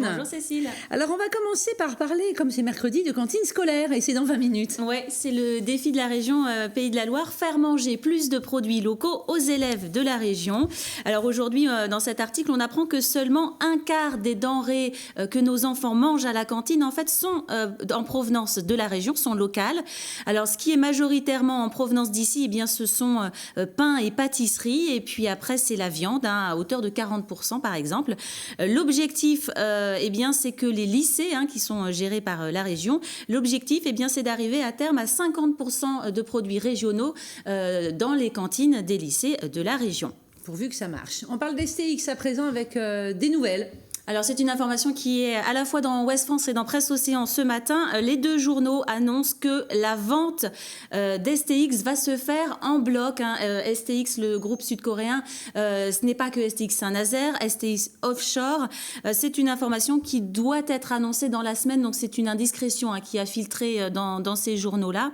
Anne. Bonjour Cécile. Alors on va commencer par parler, comme c'est mercredi, de cantine scolaire et c'est dans 20 minutes. Ouais, c'est le défi de la région Pays de la Loire, faire manger plus de produits locaux aux élèves de la région. Alors aujourd'hui, dans cet article, on apprend que seulement un quart des denrées que nos enfants mangent à la cantine, en fait, sont en provenance de la région, sont locales. Alors ce qui est majoritairement en provenance d'ici, eh bien, ce sont pain et pâtisseries. Et puis après, c'est la viande, à hauteur de 40% par exemple. L'objectif, eh bien, c'est que les lycées, qui sont gérés par la région, l'objectif, eh bien, c'est d'arriver à terme à 50% de produits régionaux dans les cantines des lycées de la région. Pourvu que ça marche. On parle d'STX à présent avec des nouvelles. Alors c'est une information qui est à la fois dans Ouest France et dans Presse Océan ce matin. Les deux journaux annoncent que la vente d'STX va se faire en bloc. STX, le groupe sud-coréen, ce n'est pas que STX Saint-Nazaire, STX Offshore. C'est une information qui doit être annoncée dans la semaine, donc c'est une indiscrétion qui a filtré dans ces journaux-là.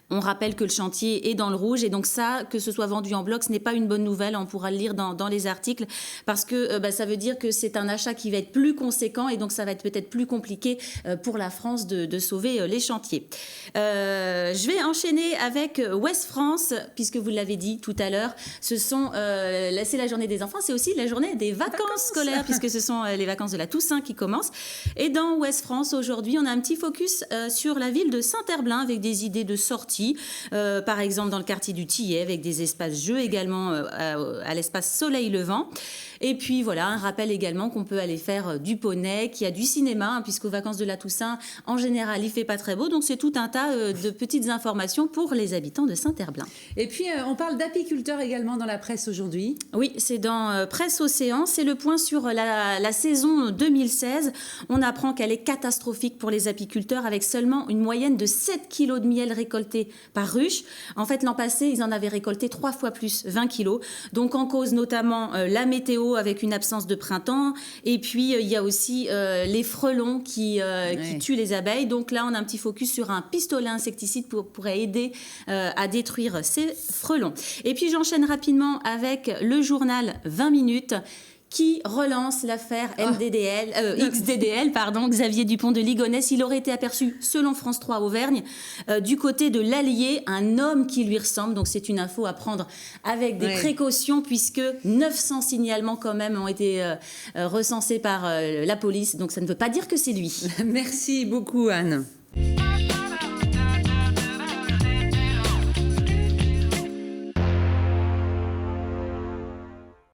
On rappelle que le chantier est dans le rouge et donc ça, que ce soit vendu en bloc, ce n'est pas une bonne nouvelle. On pourra le lire dans les articles parce que ça veut dire que c'est un achat qui va être plus conséquent et donc ça va être peut-être plus compliqué pour la France de sauver les chantiers. Je vais enchaîner avec Ouest France puisque vous l'avez dit tout à l'heure. C'est la journée des enfants, c'est aussi la journée des vacances scolaires puisque ce sont les vacances de la Toussaint qui commencent. Et dans Ouest France, aujourd'hui, on a un petit focus sur la ville de Saint-Herblain avec des idées de sortie. Par exemple dans le quartier du Tillet avec des espaces jeux également à l'espace Soleil Levant. Et puis voilà, un rappel également qu'on peut aller faire du poney, qu'il y a du cinéma, puisqu'aux vacances de la Toussaint, en général, il fait pas très beau. Donc c'est tout un tas de petites informations pour les habitants de Saint-Herblain. Et puis on parle d'apiculteurs également dans la presse aujourd'hui. Oui, c'est dans Presse Océan. C'est le point sur la saison 2016. On apprend qu'elle est catastrophique pour les apiculteurs avec seulement une moyenne de 7 kilos de miel récolté par ruche. En fait, l'an passé, ils en avaient récolté 3 fois plus, 20 kilos. Donc en cause notamment la météo avec une absence de printemps et puis il y a aussi les frelons qui tuent les abeilles. Donc là on a un petit focus sur un pistolet insecticide pourrait aider à détruire ces frelons. Et puis j'enchaîne rapidement avec le journal 20 minutes qui relance l'affaire XDDL, Xavier Dupont de Ligonnès. Il aurait été aperçu, selon France 3 Auvergne, du côté de l'Allier, un homme qui lui ressemble. Donc c'est une info à prendre avec des précautions puisque 900 signalements quand même ont été recensés par la police. Donc ça ne veut pas dire que c'est lui. Merci beaucoup Anne.